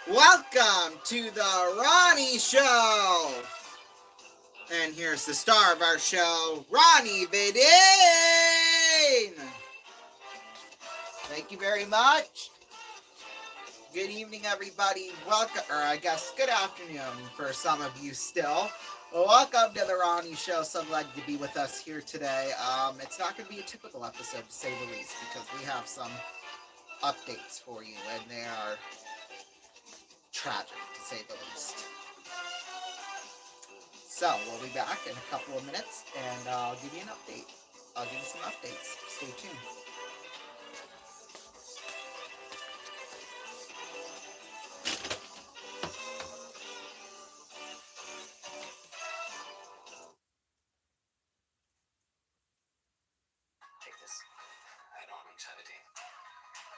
Welcome to the Ronnie Show! And here's the star of our show, Ronnie Vidin! Thank you very much. Good evening, everybody. Welcome, or I guess good afternoon for some of you still. Welcome to the Ronnie Show. So glad you could be with us here today. It's not going to be a typical episode, to say the least, because we have some updates for you, and they are tragic, to say the least. So, we'll be back in a couple of minutes, and I'll give you an update. I'll give you some updates. Stay tuned. Take this. I don't have anxiety.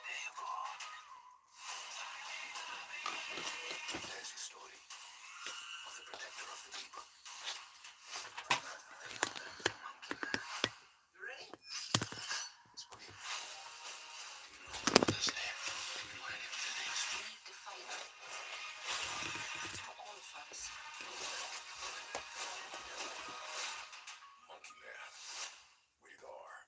There you go. There's your story of the protector of the people. Monkey man. You ready? It's for you. Do you know this name? Do you know any of the names? We need to fight for all of us. Monkey man. We are.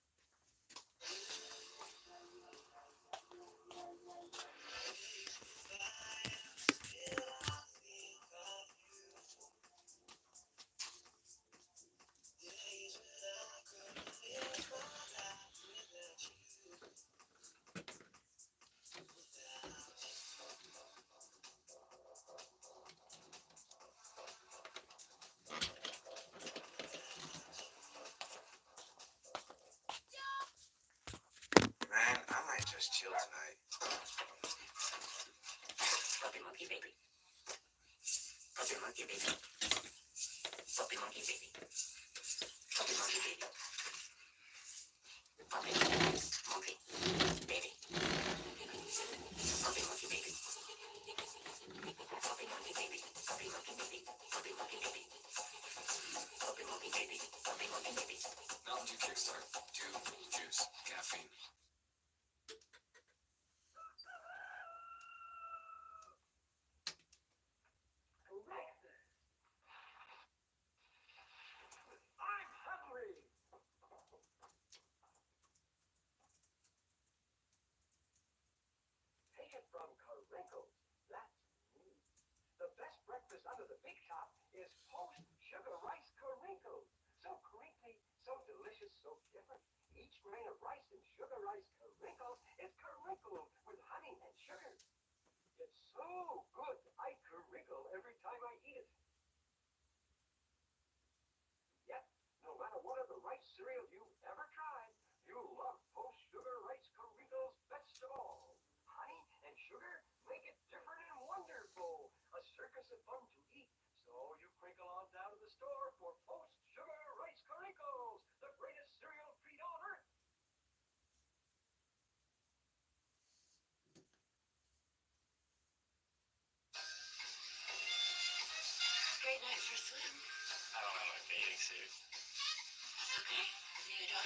Man, I might just chill tonight. Puppy monkey baby. Puppy monkey baby. Puppy monkey baby. Puppy monkey baby. Puppy monkey baby. Puppy monkey baby. Puppy monkey baby. Puppy monkey baby. Puppy monkey baby. Puppy monkey baby. Puppy monkey baby. Mountain Dew Kickstart. 2 juice. Caffeine. I'm hungry. Take it from Karinkles. That's me. The best breakfast under the big top is post-sugar rice Karinkles. So crinkly, so delicious, so different. Each grain of rice in sugar rice Karinkles is crinkled with honey and sugar. It's so good, I crinkle every time I eat it. Yep, no matter what other rice cereal you've ever tried, you'll love post-sugar rice Karinkles best of all. Honey and sugar make it different and wonderful. A circus of fun to eat. So you crinkle on down to the store for post-sugar rice Karinkles, the greatest cereal treat on earth. Great night for a swim. I don't have my bathing suit. That's okay. You don't.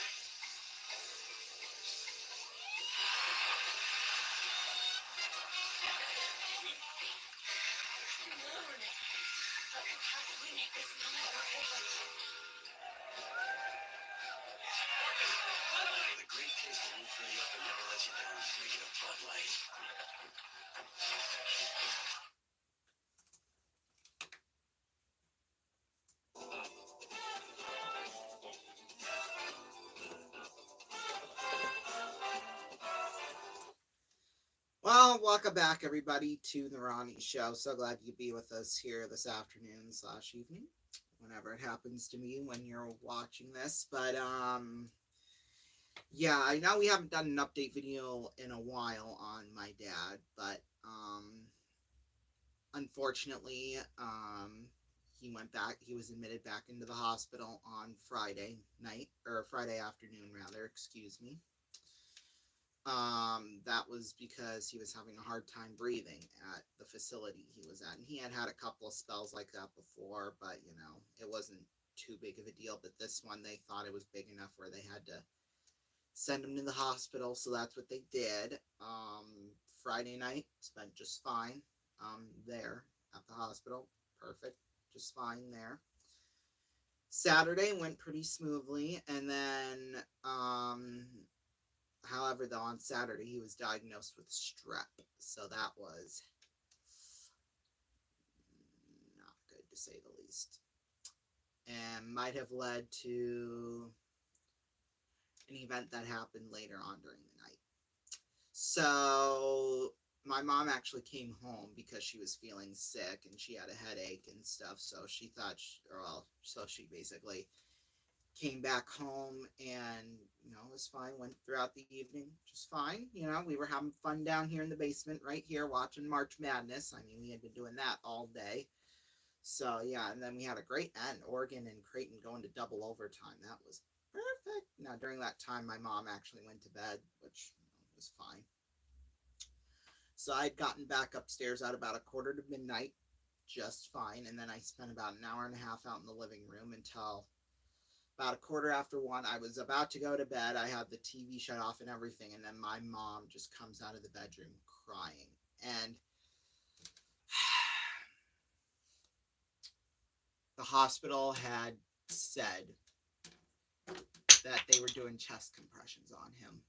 The great taste that will fill you up and never let you down. Make it a Bud Light. Well, welcome back, everybody, to the Ronnie Show. So glad you could be with us here this afternoon / evening, whenever it happens to be when you're watching this. But yeah, I know we haven't done an update video in a while on my dad, but unfortunately, he went back. He was admitted back into the hospital on Friday night, or Friday afternoon, rather. Excuse me. That was because he was having a hard time breathing at the facility he was at. And he had had a couple of spells like that before, but, you know, it wasn't too big of a deal. But this one, they thought it was big enough where they had to send him to the hospital, so that's what they did. Friday night, spent just fine. there at the hospital. Perfect, just fine there. Saturday went pretty smoothly, and then, however, though, on Saturday he was diagnosed with strep, so that was not good to say the least, and might have led to an event that happened later on during the night. So my mom actually came home because she was feeling sick and she had a headache and stuff. So she thought, so she basically came back home and, it was fine. Went throughout the evening, just fine. We were having fun down here in the basement right here watching March Madness. I mean, we had been doing that all day. So yeah, and then we had a great end. Oregon and Creighton going to double overtime. That was perfect. Now, during that time, my mom actually went to bed, which was fine. So I'd gotten back upstairs at about a quarter to midnight, just fine. And then I spent about an hour and a half out in the living room until about a quarter after 1. I was about to go to bed. I had the TV shut off and everything. And then my mom just comes out of the bedroom crying. And the hospital had said that they were doing chest compressions on him.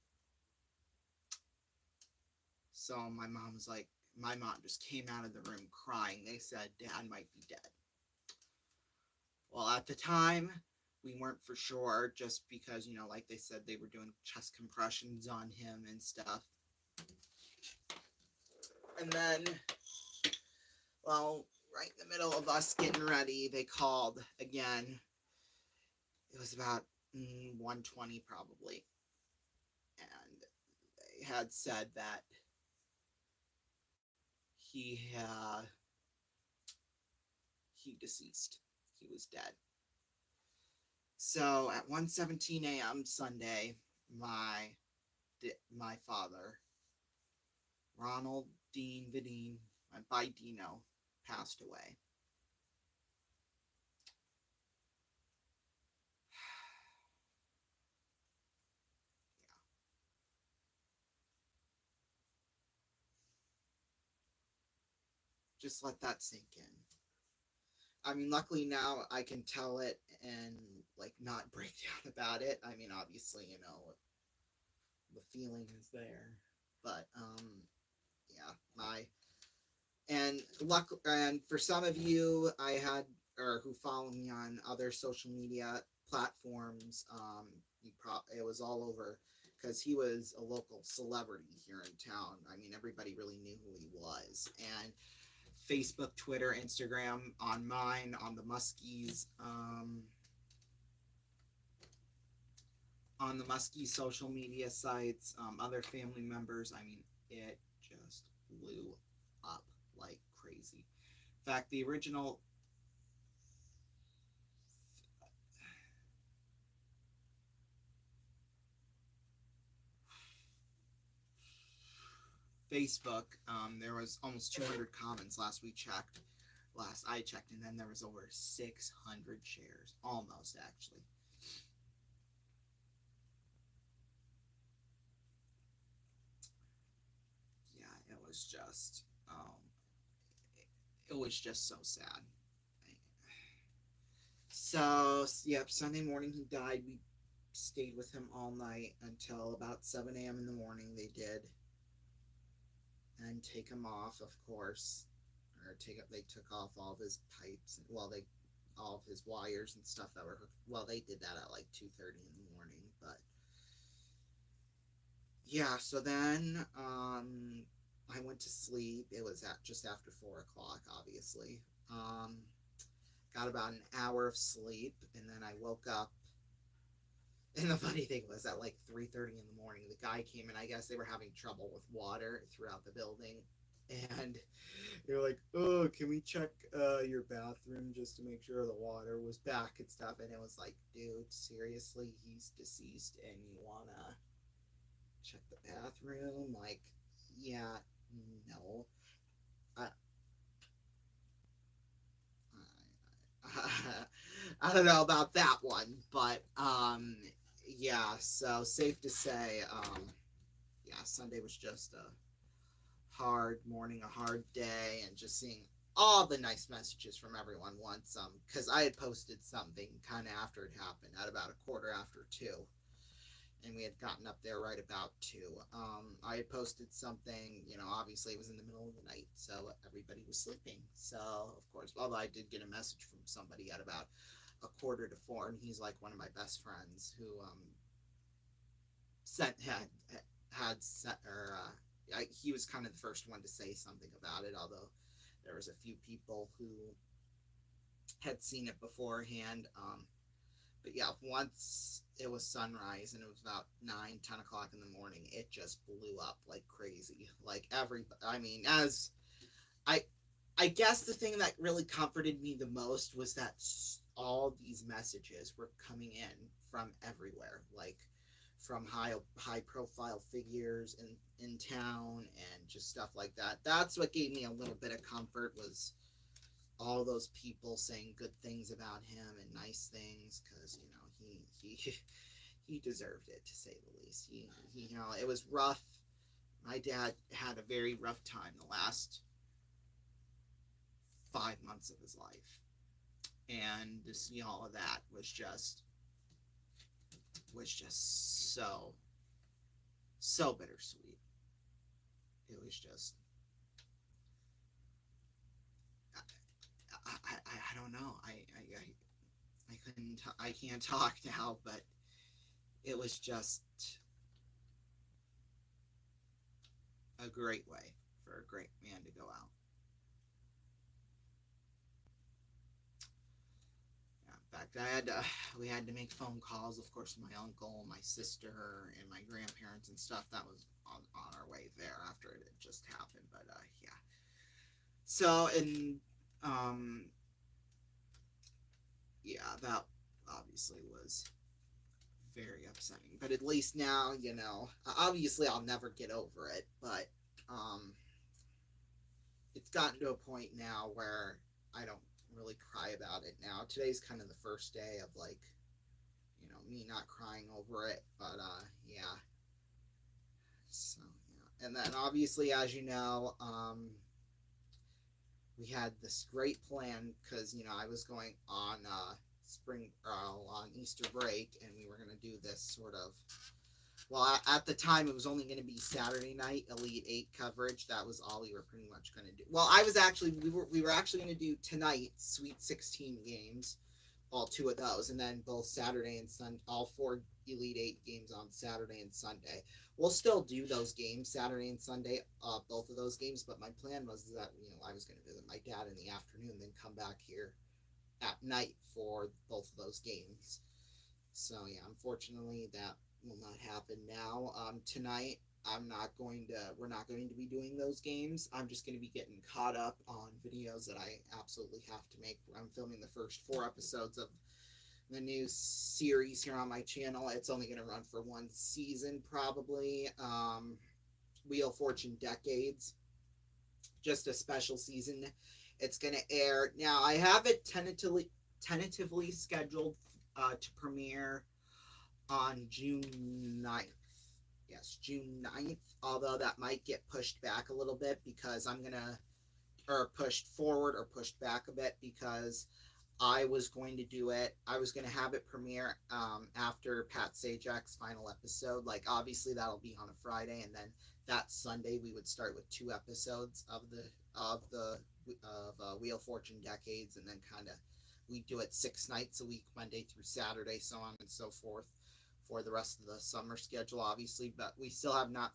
So my mom just came out of the room crying. They said Dad might be dead. Well, at the time, we weren't for sure, just because, like they said, they were doing chest compressions on him and stuff. And then, well, right in the middle of us getting ready, they called again. It was about 1:20 probably. And they had said that he deceased. He was dead. So at 1:17 a.m. Sunday, my father, Ronald Dean Vidine, by Dino, passed away. Just let that sink in. I mean, luckily now I can tell it and not break down about it. I mean, obviously, the feeling is there, but yeah, and for some of you I had, or who follow me on other social media platforms, it was all over because he was a local celebrity here in town. I mean, everybody really knew who he was, and Facebook, Twitter, Instagram, on mine, on the Muskies, on the Muskie social media sites, other family members. I mean, it just blew up like crazy. In fact, the original Facebook, there was almost 200 comments last I checked, and then there was over 600 shares, almost actually. Yeah, it was just so sad. So, yep, Sunday morning he died. We stayed with him all night until about 7 a.m. in the morning. They did, and take him off, of course, or they took off all of his pipes, all of his wires and stuff that were hooked. Well, they did that at 2:30 in the morning, but yeah. So then, I went to sleep. It was at just after 4 o'clock, obviously. Got about an hour of sleep, and then I woke up. And the funny thing was, at 3:30 in the morning, the guy came in. I guess they were having trouble with water throughout the building, and they were like, "Oh, can we check your bathroom just to make sure the water was back and stuff?" And it was like, "Dude, seriously, he's deceased, and you wanna check the bathroom?" Yeah, no. I, I don't know about that one, but yeah. So safe to say, yeah, Sunday was just a hard morning, a hard day, and just seeing all the nice messages from everyone once. Because I had posted something kind of after it happened at about a quarter after 2, and we had gotten up there right about 2. I had posted something, obviously it was in the middle of the night, so everybody was sleeping. So, of course, although I did get a message from somebody at about a quarter to 4, and he's like one of my best friends who sent had sent or he was kind of the first one to say something about it, although there was a few people who had seen it beforehand. But yeah, once it was sunrise and it was about 9-10 o'clock in the morning, it just blew up like crazy. Like as I I guess the thing that really comforted me the most was that all these messages were coming in from everywhere, like from high profile figures in town and just stuff like that. That's what gave me a little bit of comfort, was all those people saying good things about him and nice things, because he he deserved it, to say the least. It was rough. My dad had a very rough time the last 5 months of his life, and to see all of that was just so bittersweet. It was just I don't know. I can't talk now, but it was just a great way for a great man to go out. Yeah, in fact, we had to make phone calls, of course, to my uncle, my sister, and my grandparents and stuff. That was on our way there after it had just happened. But yeah. So, and yeah, that obviously was very upsetting. But at least now, obviously I'll never get over it, but it's gotten to a point now where I don't really cry about it now. Today's kind of the first day of, like, me not crying over it, but yeah. So yeah, and then obviously, as you know, we had this great plan, because I was going on on Easter break, and we were going to do this sort of, well, at the time it was only going to be Saturday night Elite Eight coverage. That was all we were pretty much going to do. Well, we were actually going to do tonight Sweet 16 games, all 2 of those, and then both Saturday and Sunday, all 4 Elite Eight games on Saturday and Sunday. We'll still do those games Saturday and Sunday, both of those games. But my plan was that I was going to visit my dad in the afternoon, then come back here at night for both of those games. So yeah, unfortunately that will not happen now. Tonight we're not going to be doing those games. I'm just going to be getting caught up on videos that I absolutely have to make. I'm filming the first 4 episodes of the new series here on my channel. It's only going to run for 1 season, probably. Wheel of Fortune Decades, just a special season. It's going to air now. I have it tentatively scheduled to premiere on June 9th. Yes, June 9th, although that might get pushed back a little bit, because or pushed forward or pushed back a bit, because I was going to have it premiere after Pat Sajak's final episode. Like, obviously that'll be on a Friday, and then that Sunday we would start with 2 episodes of Wheel of Fortune Decades, and then kind of we do it 6 nights a week, Monday through Saturday, so on and so forth, for the rest of the summer schedule, obviously. But we still have not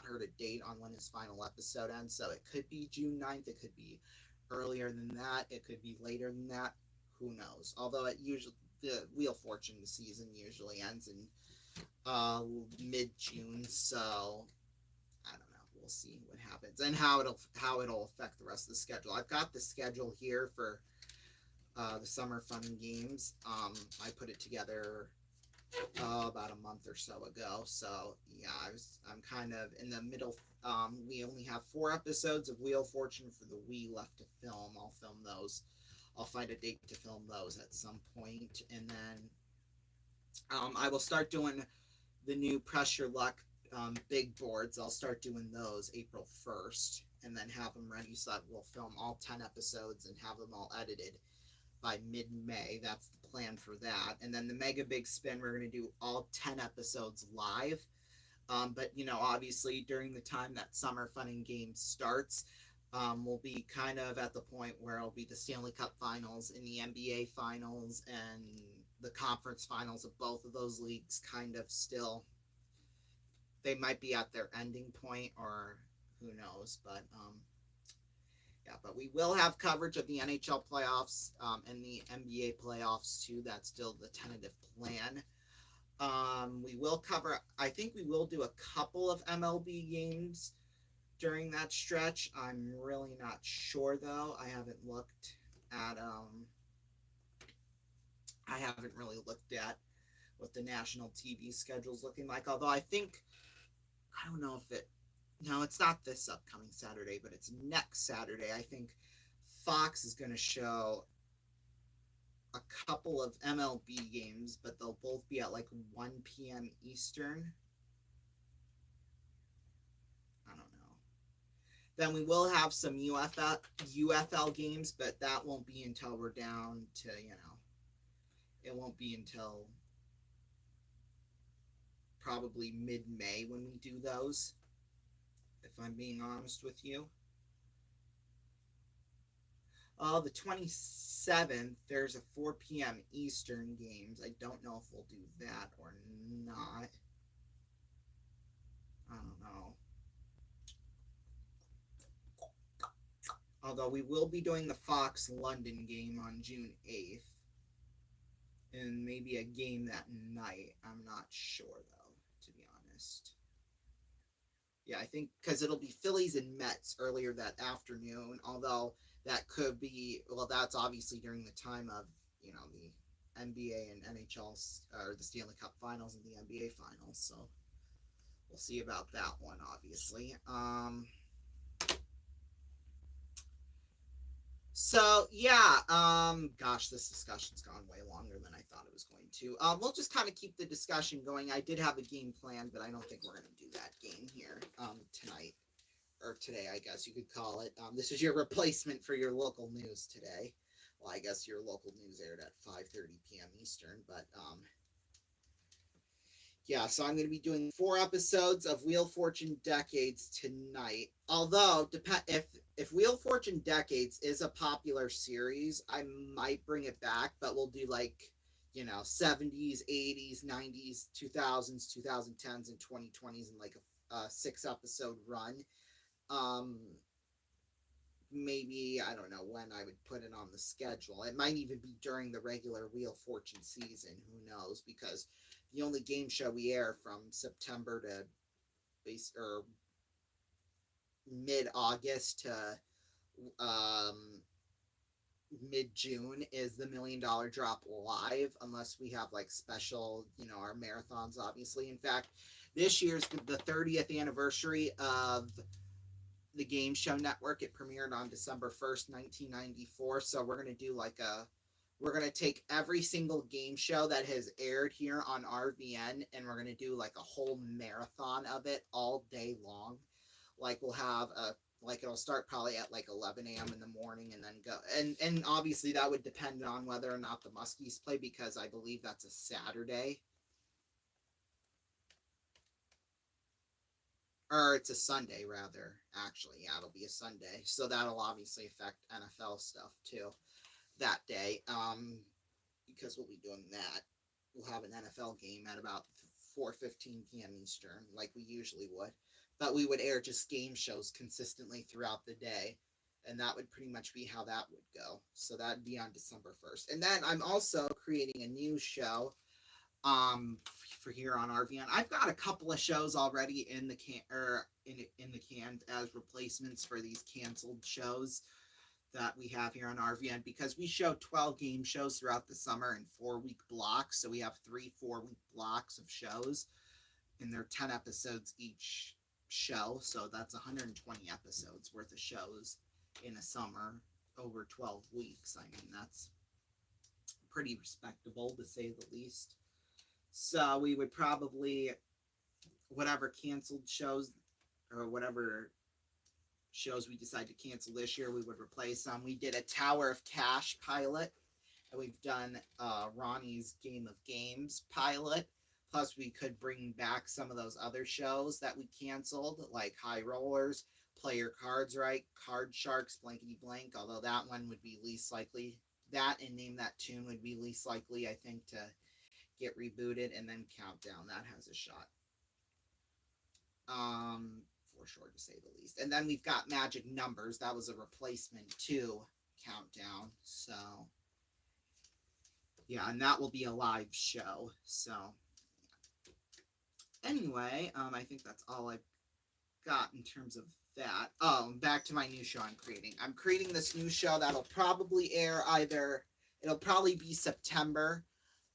heard a date on when his final episode ends. So it could be June 9th, it could be earlier than that, it could be later than that. Who knows? Although the Wheel of Fortune season usually ends in mid-June, so I don't know. We'll see what happens and how it'll affect the rest of the schedule. I've got the schedule here for the summer fun and games. I put it together about a month or so ago. So yeah, I'm kind of in the middle. We only have 4 episodes of Wheel of Fortune for the Wii left to film. I'll film those. I'll find a date to film those at some point, and then I will start doing the new Press Your Luck big boards. I'll start doing those April 1st and then have them ready so that we'll film all 10 episodes and have them all edited by mid-May. That's the plan for that. And then the Mega Big Spin, we're going to do all 10 episodes live. But, obviously during the time that Summer Fun and Games starts, we'll be kind of at the point where it'll be the Stanley Cup Finals and the NBA Finals and the conference finals of both of those leagues kind of still. They might be at their ending point, or who knows, but yeah, but we will have coverage of the NHL playoffs and the NBA playoffs too. That's still the tentative plan. We will cover, I think we will do a couple of MLB games during that stretch. I'm really not sure though. I haven't really looked at what the national TV schedule is looking like. Although I don't know if no, it's not this upcoming Saturday, but it's next Saturday. I think Fox is going to show a couple of MLB games, but they'll both be at like 1 p.m. Eastern. I don't know. Then we will have some UFL games, but that won't be until we're down to, it won't be until probably mid-May when we do those, if I'm being honest with you. The 27th, there's a 4 p.m. Eastern games. I don't know if we'll do that or not. I don't know. Although we will be doing the Fox London game on June 8th. And maybe a game that night. I'm not sure, though, to be honest. Yeah, I think because it'll be Phillies and Mets earlier that afternoon, although that could be, well, that's obviously during the time of, the NBA and NHL, or the Stanley Cup Finals and the NBA Finals, so we'll see about that one, obviously. So, yeah, gosh, this discussion's gone way longer than I thought it was going to. We'll just kind of keep the discussion going. I did have a game planned, but I don't think we're going to do that game here tonight, or today, I guess you could call it. This is your replacement for your local news today. Well, I guess your local news aired at 5:30 p.m. Eastern, but yeah, so I'm going to be doing 4 episodes of Wheel Fortune Decades tonight. Although, if Wheel Fortune Decades is a popular series, I might bring it back, but we'll do 70s, 80s, 90s, 2000s, 2010s, and 2020s in like a 6-episode run. Maybe, I don't know when I would put it on the schedule. It might even be during the regular Wheel Fortune season. Who knows? Because the only game show we air from September to mid-August to mid-June is the $1 Million Drop live, unless we have special, our marathons, obviously. In fact, this year's the 30th anniversary of the Game Show Network. It premiered on December 1st, 1994. So we're going to do we're going to take every single game show that has aired here on RVN, and we're going to do a whole marathon of it all day long. We'll have it'll start probably at 11 a.m. in the morning and then go. And obviously that would depend on whether or not the Muskies play, because I believe that's a Saturday. Or it's a Sunday, rather. Actually, yeah, it'll be a Sunday. So that'll obviously affect NFL stuff, too, that day. Because we'll be doing that. We'll have an NFL game at about 4:15 p.m. Eastern, like we usually would. But we would air just game shows consistently throughout the day. And that would pretty much be how that would go. So that'd be on December 1st. And then I'm also creating a new show for here on RVN. I've got a couple of shows already in the can as replacements for these canceled shows that we have here on RVN, because we show 12 game shows throughout the summer in 4-week blocks. So we have 3 4-week blocks of shows, and they're 10 episodes each show. So that's 120 episodes worth of shows in a summer over 12 weeks. I mean, that's pretty respectable, to say the least. So we would probably whatever canceled shows or whatever shows we decide to cancel this year, we would replace them. We did a Tower of Cash pilot, and we've done Ronnie's Game of Games pilot. Plus, we could bring back some of those other shows that we canceled, like High Rollers, Play Your Cards Right, Card Sharks, Blankety Blank, although that one would be least likely. That and Name That Tune would be least likely, I think, to get rebooted, and then Countdown. That has a shot. For sure, to say the least. And then we've got Magic Numbers. That was a replacement to Countdown. So, yeah, and that will be a live show. So, anyway, I think that's all I've got in terms of that. Oh, back to my new show I'm creating. I'm creating this new show that'll probably air it'll probably be September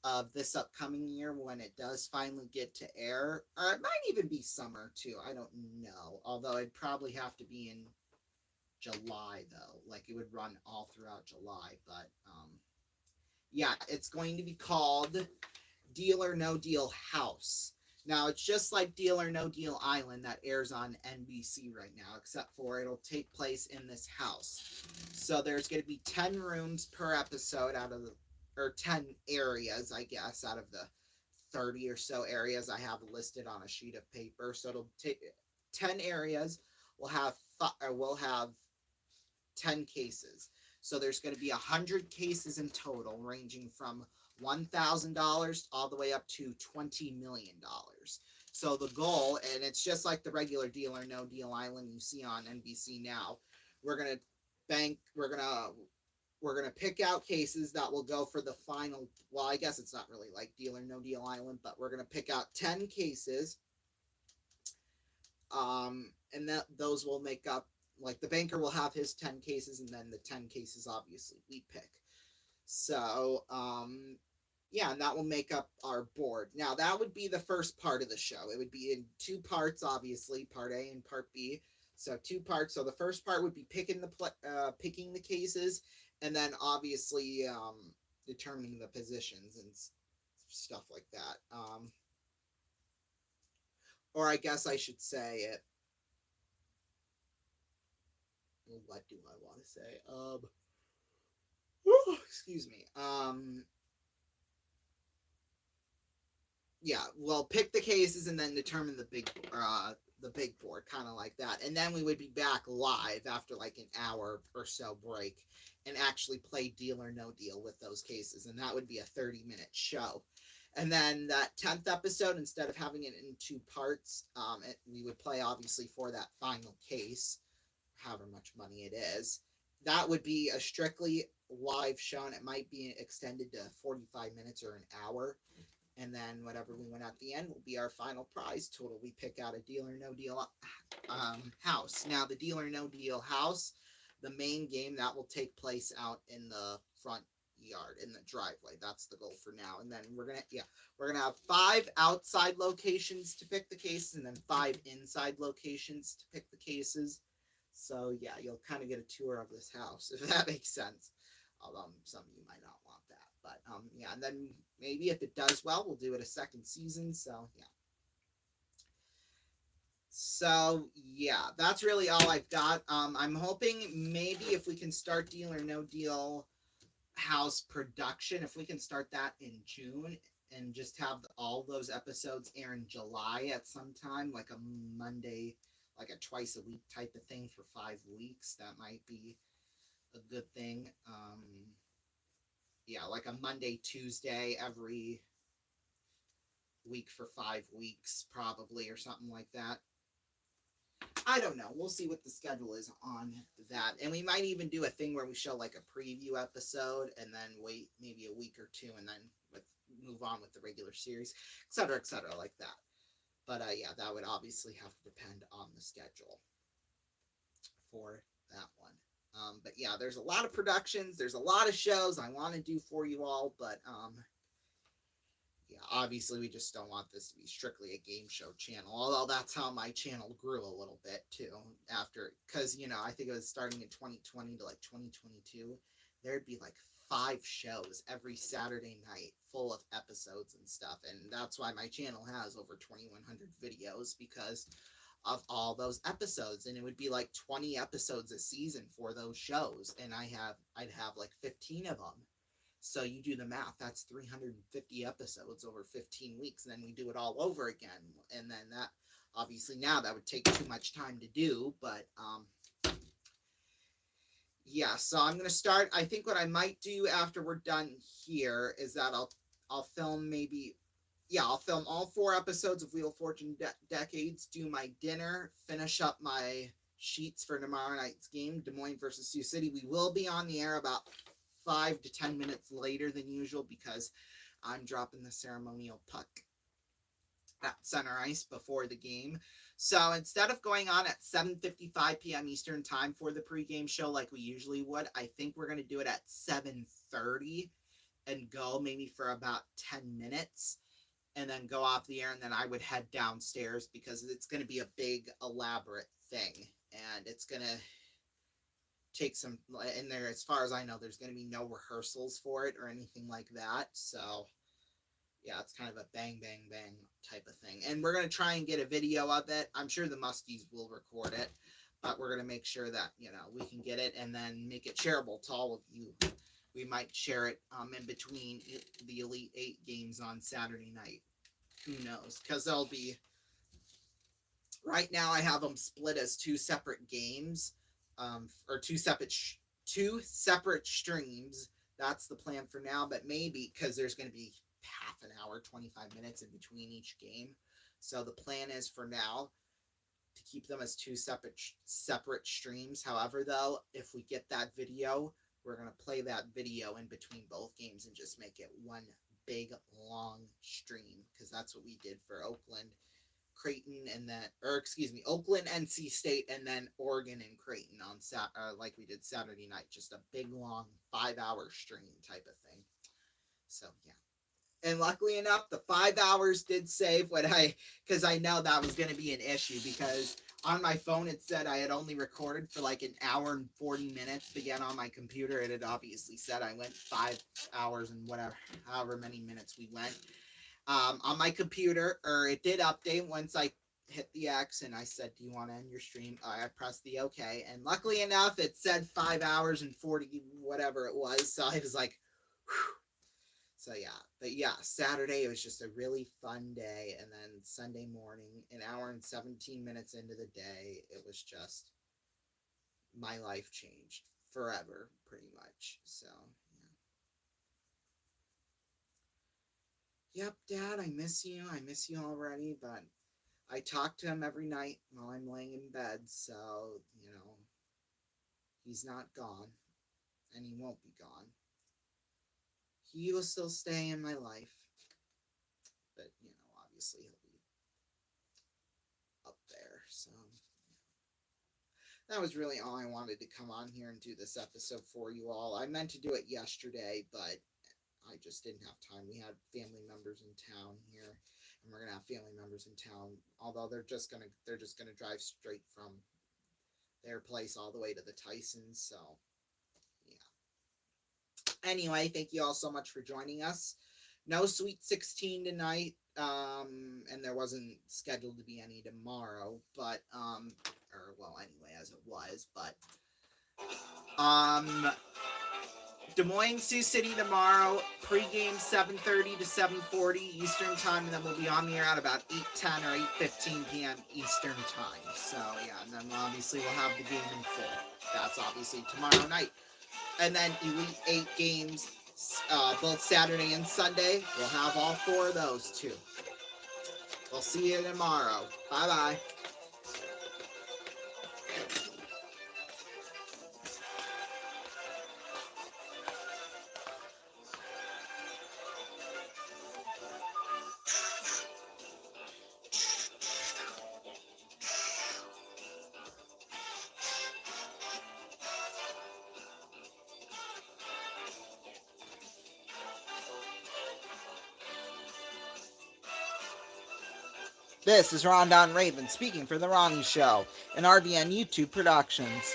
of this upcoming year when it does finally get to air. Or it might even be summer too. I don't know. Although it'd probably have to be in July though. Like it would run all throughout July. But yeah, it's going to be called Deal or No Deal House. Now it's just like Deal or No Deal Island that airs on NBC right now, except for it'll take place in this house. So there's going to be 10 rooms per episode or 10 areas, I guess, out of the 30 or so areas I have listed on a sheet of paper. So it'll take 10 areas. We'll have 10 cases. So there's going to be 100 cases in total, ranging from $1,000 all the way up to $20 million. So the goal, and it's just like the regular Deal or No Deal Island you see on NBC now. We're gonna pick out cases that will go for the final. Well, I guess it's not really like Deal or No Deal Island, but we're gonna pick out 10 cases. And those will make up, like the banker will have his 10 cases, and then the 10 cases obviously we pick. So, yeah, and that will make up our board. Now, that would be the first part of the show. It would be in 2 parts, obviously, part A and part B. So 2 parts. So the first part would be picking the cases, and then obviously determining the positions and stuff like that. Or I guess I should say it. What do I want to say? Excuse me. Yeah, well, pick the cases and then determine the big board, kind of like that. And then we would be back live after like an hour or so break and actually play Deal or No Deal with those cases. And that would be a 30-minute show. And then that 10th episode, instead of having it in 2 parts, we would play obviously for that final case, however much money it is. That would be a strictly live show, and it might be extended to 45 minutes or an hour. And then whatever we win at the end will be our final prize total. We pick out a Deal or No Deal house. Now, the Deal or No Deal house, the main game, that will take place out in the front yard, in the driveway. That's the goal for now. And then we're gonna have 5 outside locations to pick the cases, and then 5 inside locations to pick the cases. So yeah, you'll kind of get a tour of this house, if that makes sense. Although some of you might not want that. But yeah, and then maybe if it does well, we'll do it a second season. So yeah. So yeah, that's really all I've got. I'm hoping maybe if we can start Deal or No Deal house production, if we can start that in June and just have all those episodes air in July at some time, like a Monday, like a twice a week type of thing for 5 weeks, that might be a good thing. Yeah, like a Monday, Tuesday every week for 5 weeks, probably, or something like that. I don't know. We'll see what the schedule is on that. And we might even do a thing where we show like a preview episode and then wait maybe a week or 2 and then move on with the regular series, et cetera, like that. But yeah, that would obviously have to depend on the schedule for that one. But yeah, there's a lot of productions. There's a lot of shows I want to do for you all. But yeah, obviously we just don't want this to be strictly a game show channel. Although that's how my channel grew a little bit too. After, because I think it was starting in 2020 to like 2022. there'd be like 5 shows every Saturday night full of episodes and stuff. And that's why my channel has over 2,100 videos, because of all those episodes. And it would be like 20 episodes a season for those shows. And I'd have like 15 of them. So you do the math, that's 350 episodes over 15 weeks. And then we do it all over again. And then that, obviously now that would take too much time to do, but yeah, so I'm gonna start. I think what I might do after we're done here is that I'll film maybe, yeah, I'll film all 4 episodes of Wheel of Fortune Decades, do my dinner, finish up my sheets for tomorrow night's game, Des Moines versus Sioux City. We will be on the air about 5 to 10 minutes later than usual because I'm dropping the ceremonial puck at center ice before the game. So instead of going on at 7:55 p.m. Eastern time for the pregame show like we usually would, I think we're going to do it at 7:30 and go maybe for about 10 minutes and then go off the air, and then I would head downstairs because it's going to be a big, elaborate thing, and it's going to take some, and there, as far as I know, there's going to be no rehearsals for it or anything like that, so yeah, it's kind of a bang, bang, bang type of thing. And we're going to try and get a video of it. I'm sure the Muskies will record it, but we're going to make sure that, you know, we can get it and then make it shareable to all of you. We might share it in between the Elite 8 games on Saturday night. Who knows? Because they'll be, right now I have them split as 2 separate games, or 2 separate streams. That's the plan for now, but maybe, because there's going to be half an hour, 25 minutes in between each game. So the plan is for now to keep them as 2 separate streams. However, though, if we get that video, we're going to play that video in between both games and just make it one big long stream, because that's what we did for Oakland, Creighton, and then, or excuse me, Oakland, NC State, and then Oregon and Creighton on like we did Saturday night, just a big long 5-hour stream type of thing. So yeah. And luckily enough, the 5 hours did save because I know that was going to be an issue, because on my phone it said I had only recorded for like an hour and 40 minutes, but yet on my computer it had obviously said I went 5 hours and however many minutes we went. On my computer, or it did update once I hit the X and I said, do you want to end your stream? I pressed the OK, and luckily enough it said 5 hours and 40 whatever it was, so I was like, whew. So yeah, but yeah, Saturday it was just a really fun day, and then Sunday morning, an hour and 17 minutes into the day, it was just, my life changed forever, pretty much. So yeah. Yep, Dad, I miss you. I miss you already, but I talk to him every night while I'm laying in bed, so, you know, he's not gone, and he won't be gone. He will still stay in my life, but, you know, obviously he'll be up there, so that was really all I wanted to come on here and do this episode for you all. I meant to do it yesterday, but I just didn't have time. We had family members in town here, and we're gonna have family members in town, although they're just gonna drive straight from their place all the way to the Tysons, so anyway, thank you all so much for joining us. No Sweet 16 tonight, and there wasn't scheduled to be any tomorrow, but, or, well, anyway, as it was, but, Des Moines, Sioux City tomorrow, pregame 7:30 to 7:40 Eastern time, and then we'll be on the air at about 8:10 or 8:15 p.m. Eastern time, so, yeah, and then obviously we'll have the game in full. That's obviously tomorrow night. And then Elite 8 games, both Saturday and Sunday. We'll have all 4 of those, too. We'll see you tomorrow. Bye-bye. This is Rondon Raven speaking for The Ronnie Show, an RVN YouTube Productions.